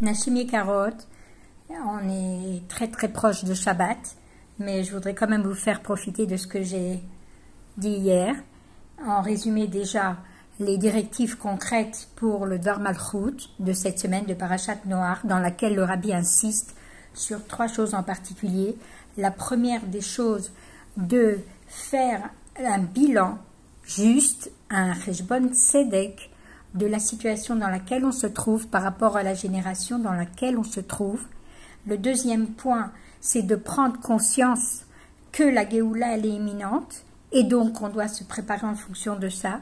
Nachim Yekarot, on est très très proche de Shabbat, mais je voudrais quand même vous faire profiter de ce que j'ai dit hier. En résumé déjà, les directives concrètes pour le Dvar Malchut de cette semaine de Parashat Noach, dans laquelle le Rabbi insiste sur 3 choses en particulier. La première des choses, de faire un bilan juste, un Cheshbon Tzedek, de la situation dans laquelle on se trouve par rapport à la génération dans laquelle on se trouve. Le deuxième point, c'est de prendre conscience que la Géoula, elle est imminente, et donc on doit se préparer en fonction de ça.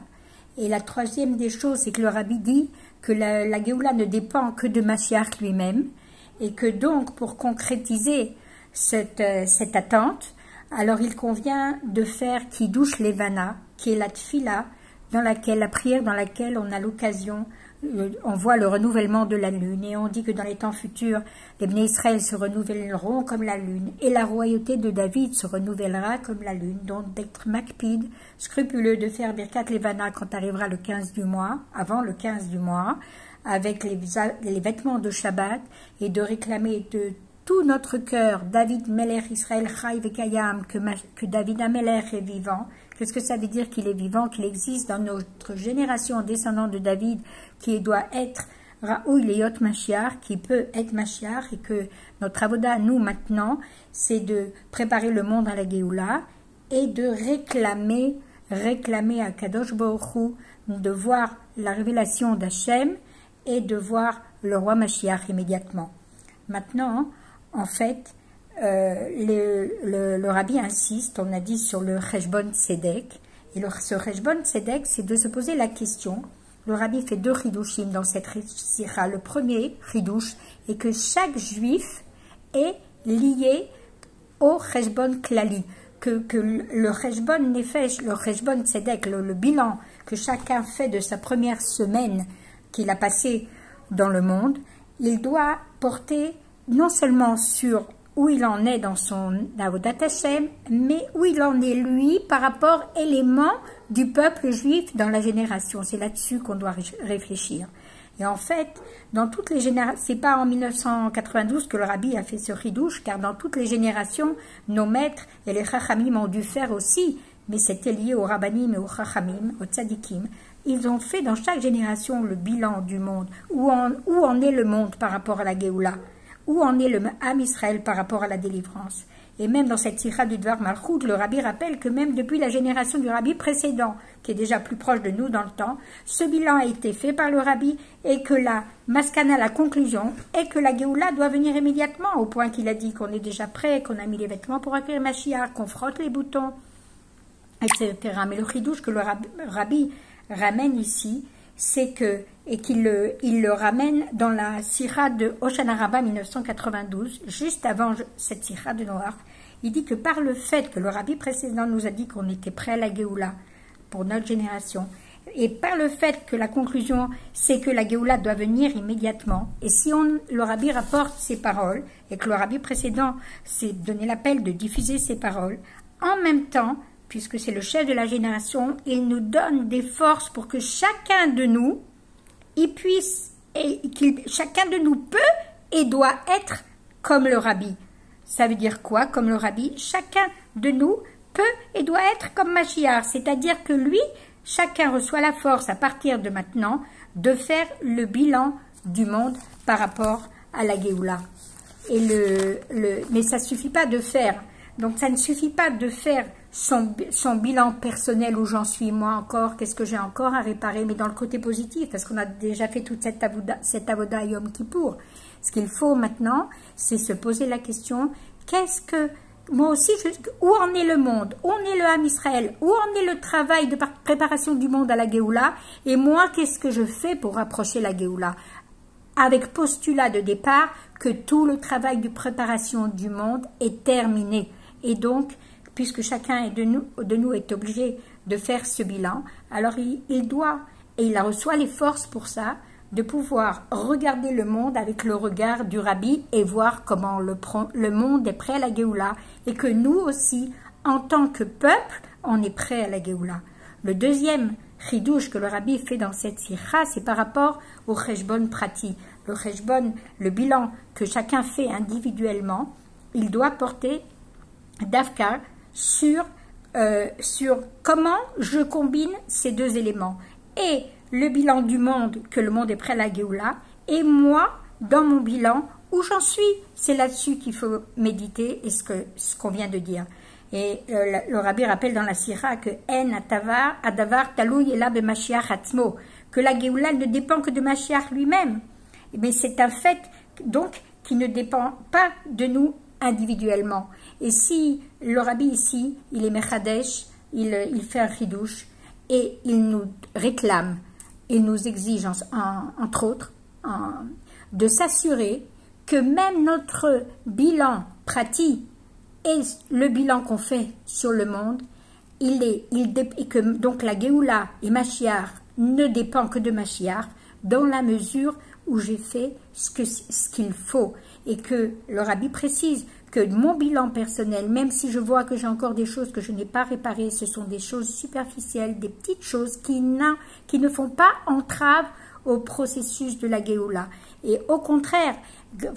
Et la troisième des choses, c'est que le Rabbi dit que la Géoula ne dépend que de Mashiach lui-même, et que donc pour concrétiser cette attente, alors il convient de faire Kiddush Levana, qui est la tfila, la prière dans laquelle on a l'occasion, on voit le renouvellement de la lune, et on dit que dans les temps futurs, les Bnei Israël se renouvelleront comme la lune, et la royauté de David se renouvellera comme la lune. Donc d'être makpid, scrupuleux de faire Birkat Levana quand arrivera le 15 du mois, avant le 15 du mois, avec les vêtements de Shabbat, et de réclamer de tout notre cœur, David Melech Israël Chai Vekayam, que David Amelech est vivant. Qu'est-ce que ça veut dire qu'il est vivant, qu'il existe dans notre génération descendant de David, qui doit être Raoui Leyot Mashiach, qui peut être Mashiach, et que notre avoda, nous maintenant, c'est de préparer le monde à la Géoula, et de réclamer à Kadosh Baruch Hu, de voir la révélation d'Hachem, et de voir le roi Mashiach immédiatement. Maintenant, en fait, le Rabbi insiste, on a dit, sur le Cheshbon Tzedek. Et ce Cheshbon Tzedek, c'est de se poser la question. Le Rabbi fait 2 chidushim dans cette sira. Le premier chidush est que chaque juif est lié au Cheshbon Klali. Que le Cheshbon Nefesh, le Cheshbon Tzedek, le bilan que chacun fait de sa première semaine qu'il a passée dans le monde, il doit porter non seulement sur où il en est dans son Avodat Hashem, mais où il en est lui par rapport élément du peuple juif dans la génération. C'est là-dessus qu'on doit réfléchir. Et en fait, dans toutes les générations, c'est pas en 1992 que le Rabbi a fait ce chidouche, car dans toutes les générations, nos maîtres et les chachamim ont dû faire aussi, mais c'était lié aux rabbanim et aux chachamim, aux tzadikim. Ils ont fait dans chaque génération le bilan du monde, où en est le monde par rapport à la Géoula, où en est le Ham Israël par rapport à la délivrance. Et même dans cette sira du Dvar Malchut, le Rabbi rappelle que même depuis la génération du Rabbi précédent, qui est déjà plus proche de nous dans le temps, ce bilan a été fait par le Rabbi, et que la maskana, la conclusion, est que la Géoula doit venir immédiatement, au point qu'il a dit qu'on est déjà prêt, qu'on a mis les vêtements pour accueillir Mashiach, qu'on frotte les boutons, etc. Mais le chidouche que le Rabbi ramène ici, c'est que, et qu'il le ramène dans la sira de Hoshana Rabbah 1992, juste avant cette sira de Noach, il dit que par le fait que le Rabbi précédent nous a dit qu'on était prêt à la Géoula pour notre génération, et par le fait que la conclusion, c'est que la Géoula doit venir immédiatement, et si le Rabbi rapporte ces paroles, et que le Rabbi précédent s'est donné l'appel de diffuser ces paroles, en même temps, puisque c'est le chef de la génération, il nous donne des forces pour que chacun de nous, chacun de nous peut et doit être comme le Rabbi. Ça veut dire quoi, comme le Rabbi? Chacun de nous peut et doit être comme Mashiach, c'est-à-dire que lui, chacun reçoit la force à partir de maintenant de faire le bilan du monde par rapport à la Géoula. Et mais ça ne suffit pas de faire. Donc ça ne suffit pas de faire son bilan personnel, où j'en suis moi encore, qu'est-ce que j'ai encore à réparer, mais dans le côté positif, parce qu'on a déjà fait toute cette avoda Yom Kippour. Ce qu'il faut maintenant, c'est se poser la question, moi aussi, où en est le monde, où en est le Ham Israël, où en est le travail de préparation du monde à la Géoula, et moi, qu'est-ce que je fais pour rapprocher la Géoula, avec postulat de départ que tout le travail de préparation du monde est terminé. Et donc, puisque chacun de nous est obligé de faire ce bilan, alors il doit, et il reçoit les forces pour ça, de pouvoir regarder le monde avec le regard du Rabbi et voir comment le monde est prêt à la Géoula, et que nous aussi, en tant que peuple, on est prêt à la Géoula. Le deuxième chidouche que le Rabbi fait dans cette sira, c'est par rapport au Cheshbon Prati. le cheshbon, le bilan que chacun fait individuellement, il doit porter d'Afka sur comment je combine ces deux éléments. Et le bilan du monde, que le monde est prêt à la Géoula, et moi, dans mon bilan, où j'en suis. C'est là-dessus qu'il faut méditer et ce qu'on vient de dire. Et le Rabbi rappelle dans la Sira que En Adavar Taloui Ela B'Mashiach Atzmo, que la Géoula ne dépend que de Mashiach lui-même. Mais c'est un fait donc qui ne dépend pas de nous individuellement. Et si le Rabbi ici, il est Mechadesh, il fait un chidouche et il nous réclame, il nous exige entre autres de s'assurer que même notre bilan pratique et le bilan qu'on fait sur le monde, et que donc la Géoula et Mashiach ne dépend que de Mashiach dans la mesure où j'ai fait ce qu'il faut. Et que le Rabbi précise que mon bilan personnel, même si je vois que j'ai encore des choses que je n'ai pas réparées, ce sont des choses superficielles, des petites choses qui ne font pas entrave au processus de la Géoula. Et au contraire,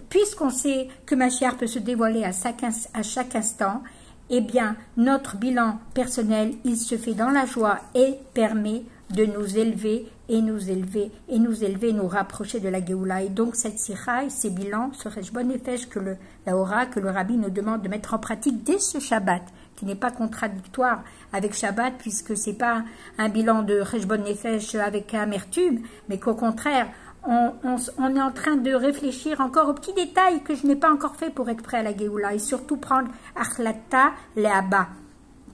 puisqu'on sait que Mashiach peut se dévoiler à chaque instant, eh bien, notre bilan personnel, il se fait dans la joie et permet de nous élever et nous rapprocher de la Géoula. Et donc, cette sira et ces bilans, ce Cheshbon Nefesh que le Rabbi nous demande de mettre en pratique dès ce Shabbat, qui n'est pas contradictoire avec Shabbat, puisque c'est pas un bilan de Cheshbon Nefesh avec amertume, mais qu'au contraire, on est en train de réfléchir encore aux petits détails que je n'ai pas encore fait pour être prêt à la Géoula, et surtout prendre Achlata Leaba,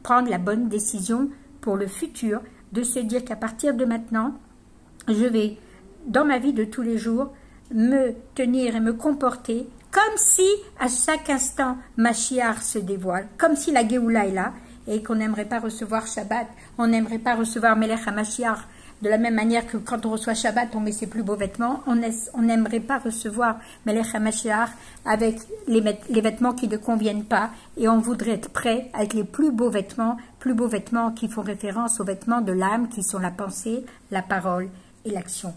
prendre la bonne décision pour le futur, de se dire qu'à partir de maintenant, je vais, dans ma vie de tous les jours, me tenir et me comporter comme si à chaque instant Mashiach se dévoile, comme si la Géoula est là, et qu'on n'aimerait pas recevoir Shabbat, on n'aimerait pas recevoir Melech HaMashiach, de la même manière que quand on reçoit Shabbat, on met ses plus beaux vêtements, on n'aimerait pas recevoir Melech HaMashiach avec les vêtements qui ne conviennent pas, et on voudrait être prêt avec les plus beaux vêtements qui font référence aux vêtements de l'âme, qui sont la pensée, la parole et l'action.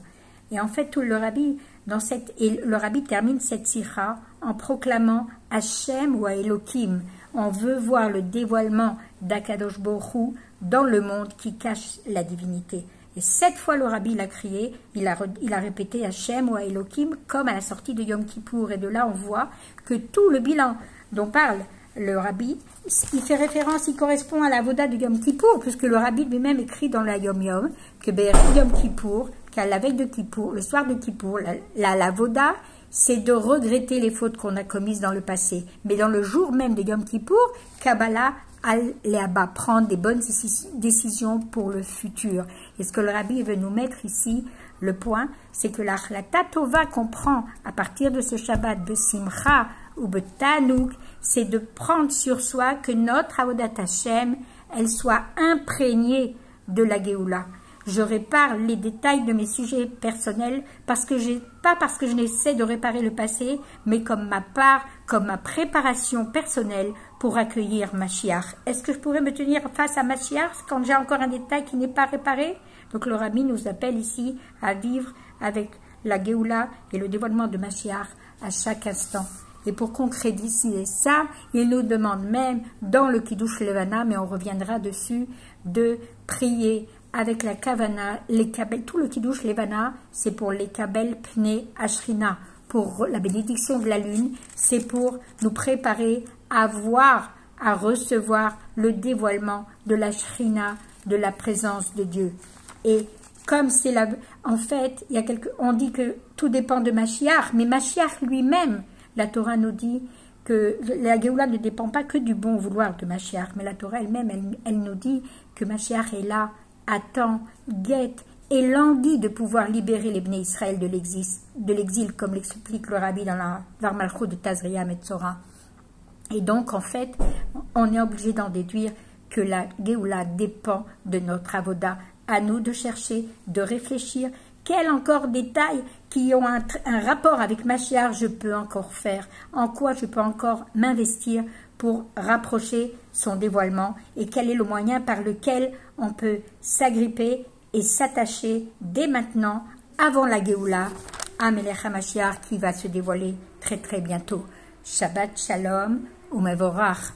Et en fait, le Rabbi termine cette sira en proclamant Hachem ou à Elohim. On veut voir le dévoilement d'Akadosh Baruch Hu dans le monde qui cache la divinité. Et 7 fois le Rabbi l'a crié, il a répété Hachem ou à Elohim comme à la sortie de Yom Kippour. Et de là, on voit que tout le bilan dont parle le Rabbi, il fait référence, il correspond à la Voda de Yom Kippour, puisque le Rabbi lui-même écrit dans la Yom Yom que Yom Kippour, qu'à la veille de Kippour, le soir de Kippour, la Voda, c'est de regretter les fautes qu'on a commises dans le passé. Mais dans le jour même de Yom Kippour, Kabbalah al-Leaba, prendre des bonnes décisions pour le futur. Et ce que le Rabbi veut nous mettre ici, le point, c'est que la Tatova qu'on prend à partir de ce Shabbat de Simcha ou de Tanouk, c'est de prendre sur soi que notre Avodat Hashem, elle soit imprégnée de la Géoula. Je répare les détails de mes sujets personnels pas parce que je n'essaie de réparer le passé, mais comme ma part, comme ma préparation personnelle pour accueillir Mashiach. Est-ce que je pourrais me tenir face à Mashiach quand j'ai encore un détail qui n'est pas réparé? Donc le Rabbi nous appelle ici à vivre avec la Géoula et le dévoilement de Mashiach à chaque instant. Et pour concrétiser ça, il nous demande même dans le Kiddush Levana, mais on reviendra dessus, de prier avec la Kavana, tout le Kiddush Levana, c'est pour les Kabel Pnei Ashrina, pour la bénédiction de la lune, c'est pour nous préparer à recevoir le dévoilement de la Shrina, de la présence de Dieu. Et comme c'est en fait, on dit que tout dépend de Mashiach, mais Mashiach lui-même, la Torah nous dit que la Géoula ne dépend pas que du bon vouloir de Mashiach, mais la Torah elle-même, elle nous dit que Mashiach est là, attend, guette et languit de pouvoir libérer les Bnei Israël de l'exil, comme l'explique le Rabbi dans la Dvar Malchut de Tazria Metzora. Et donc, en fait, on est obligé d'en déduire que la Géoula dépend de notre avoda. À nous de chercher, de réfléchir, quels encore détails qui ont un rapport avec Mashiach je peux encore faire, en quoi je peux encore m'investir pour rapprocher son dévoilement et quel est le moyen par lequel on peut s'agripper et s'attacher dès maintenant, avant la Géoula, Amelech HaMashiach qui va se dévoiler très très bientôt. Shabbat Shalom Umevorach.